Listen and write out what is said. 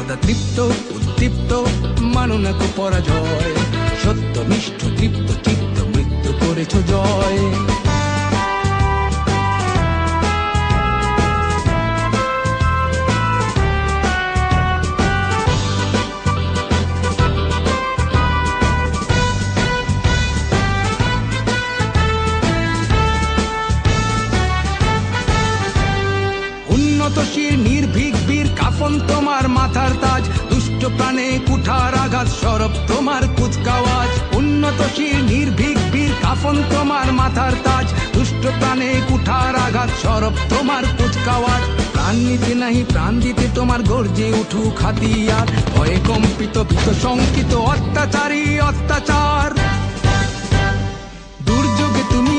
সদা তৃপ্ত উদ্দীপ্ত মানো না কো পরাজয়, সত্য নিষ্ঠ তৃপ্ত চিত্ত মৃত্যু করেছ জয়। উন্নতশীল নির্ভীক বীর কাফন তোমার মাথার তাজ, দুষ্ট প্রাণে কুঠার আঘাত সরব তোমার কুচকাওয়াজ। উন্নতশীল নির্ভীক বীর কাফন তোমার মাথার তাজ, দুষ্ট প্রাণে কুঠার আঘাত সরব তোমার কুচকাওয়াজ। প্রাণ নিতে নাহি প্রাণ দিতে তোমার গর্জে উঠুক হাতিয়ার, ভয়ে কম্পিত ভীত শঙ্কিত অত্যাচারী অত্যাচার। দুর্যোগে তুমি